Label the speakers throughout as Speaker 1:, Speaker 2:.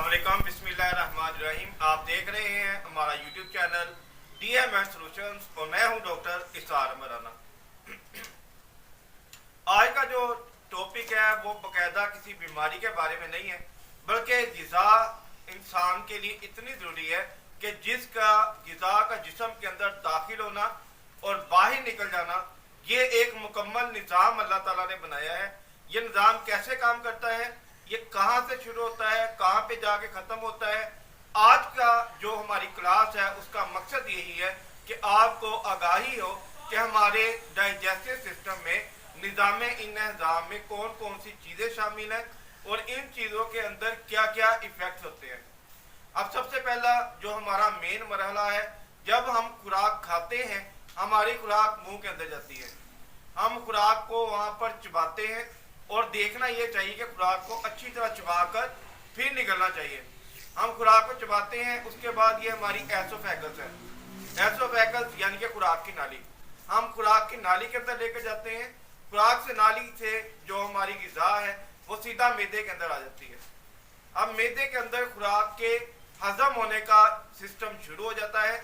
Speaker 1: अस्सलाम वालेकुम, बिस्मिल्लाहिर्रहमानिर्रहीम। आप देख रहे हैं हमारा यूट्यूब चैनल DMS सॉल्यूशंस और मैं हूं डॉक्टर इसार मराना। आज का जो टॉपिक है वो बाकायदा किसी बीमारी के बारे में नहीं है, बल्कि ग़िज़ा इंसान के लिए इतनी ज़रूरी है कि जिसका ग़िज़ा का जिस्म के अंदर दाखिल होना और बाहर निकल जाना, ये एक मुकम्मल निज़ाम अल्लाह ताला ने बनाया है। ये निज़ाम कैसे काम करता है, ये कहाँ से शुरू होता है, कहाँ पे जाके ख़त्म होता है। आज का जो हमारी क्लास है उसका मकसद यही है कि आपको आगाही हो कि हमारे डाइजेस्टिव सिस्टम में निज़ाम इंतज़ाम में कौन कौन सी चीज़ें शामिल हैं और इन चीज़ों के अंदर क्या क्या इफ़ेक्ट्स होते हैं। अब सबसे पहला जो हमारा मेन मरहला है, जब हम खुराक खाते हैं हमारी खुराक मुंह के अंदर जाती है, हम खुराक को वहाँ पर चबाते हैं और देखना ये चाहिए कि खुराक को अच्छी तरह चबाकर फिर निकलना चाहिए। हम खुराक को चबाते हैं, उसके बाद ये हमारी एसोफेगस है। एसोफेगस यानी कि खुराक की नाली, हम खुराक की नाली के अंदर लेकर जाते हैं। खुराक से नाली से जो हमारी ग़िज़ा है वो सीधा मैदे के अंदर आ जाती है। अब मैदे के अंदर खुराक के हजम होने का सिस्टम शुरू हो जाता है।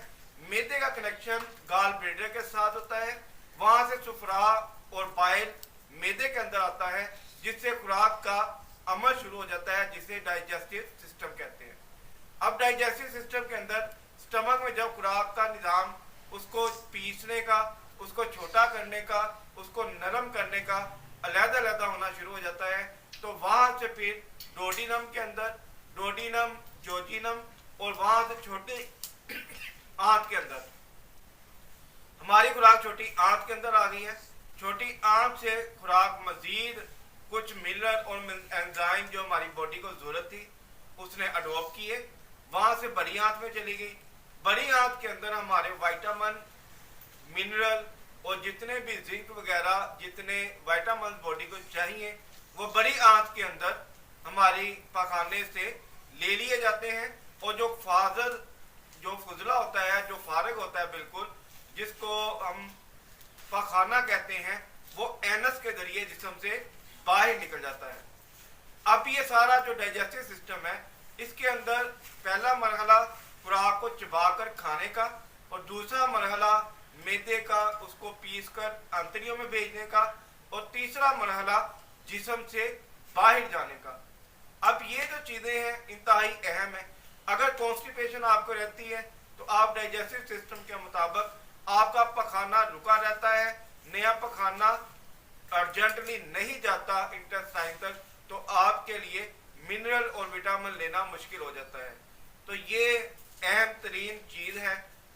Speaker 1: मैदे का कनेक्शन गाल ब्लैडर के साथ होता है, वहां से सुफरा और बाइल मैदे के अंदर आता है, जिससे खुराक का अमल शुरू हो जाता है, जिसे डाइजेस्टिव सिस्टम कहते हैं। अब डाइजेस्टिव सिस्टम के अंदर स्टमक में जब खुराक का निज़ाम उसको पीसने का, उसको छोटा करने का, उसको नरम करने का अलग-अलग होना शुरू हो जाता है, तो वहां से फिर डोडिनम के अंदर, डोडिनम, जोजिनम और वहां से छोटे आंत के अंदर, हमारी खुराक छोटी आंत के अंदर आ गई है। छोटी आंत से खुराक मजीद कुछ मिनरल और एंजाइम जो हमारी बॉडी को जरूरत थी उसने अडोप्ट किए, वहां से बड़ी आंत में चली गई। बड़ी आंत के अंदर हमारे विटामिन, मिनरल और जितने भी जिंक वगैरह जितने विटामिन बॉडी को चाहिए वो बड़ी आंत के अंदर हमारी पखाने से ले लिए जाते हैं। और जो फुजला होता है, जो फारिग होता है बिल्कुल, जिसको हम पखाना कहते हैं, वो एनस के जरिए जिस्म से बाहर निकल जाता है। अब ये सारा जो डाइजेस्टिव सिस्टम है, इसके अंदर पहला मरहला खुराक को चबाकर खाने का और दूसरा मरहला मैदे का, उसको पीस कर आंतड़ियों में भेजने का, और तीसरा मरहला जिस्म से बाहर जाने का। अब ये जो चीज़ें हैं इंतहाई अहम है। अगर कॉन्स्टिपेशन आपको रहती है तो आप डाइजेस्टिव सिस्टम के मुताबिक आपका पखाना रुका रहता है, नया पखाना अर्जेंटली नहीं जाता इंटेस्टाइन तक, तो आपके लिए मिनरल और विटामिन लेना मुश्किल हो जाता है। तो ये अहम तरीन चीज़ है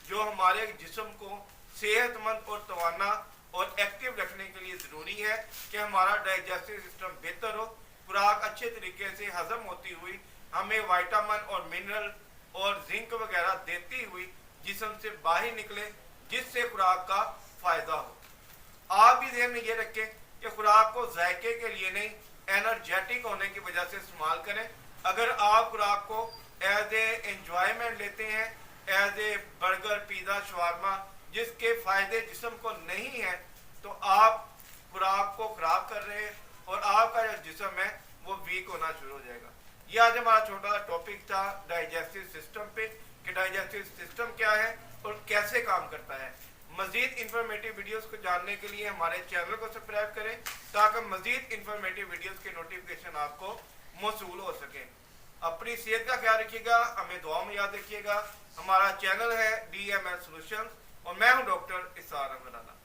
Speaker 1: जो हमारे जिस्म को सेहतमंद और तवाना और एक्टिव रखने के लिए ज़रूरी है कि हमारा डाइजेस्टिव सिस्टम बेहतर हो, खुराक अच्छे तरीके से हजम होती हुई हमें विटामिन और मिनरल और जिंक वगैरह देती हुई जिस्म से बाहर निकले, जिससे खुराक का फ़ायदा हो। आप भी ध्यान में ये रखें कि खुराक को जायके के लिए नहीं, एनर्जेटिक होने की वजह से इस्तेमाल करें। अगर आप खुराक को एज ए एंजॉयमेंट लेते हैं, as a burger, pizza, shawarma, जिसके फ़ायदे जिस्म को नहीं है, तो आप खुराक को ख़राब कर रहे हैं और आपका जो जिस्म है वो वीक होना शुरू हो जाएगा। ये आज हमारा छोटा सा टॉपिक था डाइजेस्टिव सिस्टम पे कि डाइजेस्टिव सिस्टम क्या है और कैसे काम करता है। मज़ीद इंफॉर्मेटिव वीडियोस को जानने के लिए हमारे चैनल को सब्सक्राइब करें ताकि मज़ीद इंफॉर्मेटिव वीडियोस के नोटिफिकेशन आपको मौसूल हो सकें। अपनी सेहत का ख्याल रखिएगा, हमें दुआ में याद रखिएगा। हमारा चैनल है DMS सॉल्यूशंस और मैं हूं डॉक्टर इसार मराना।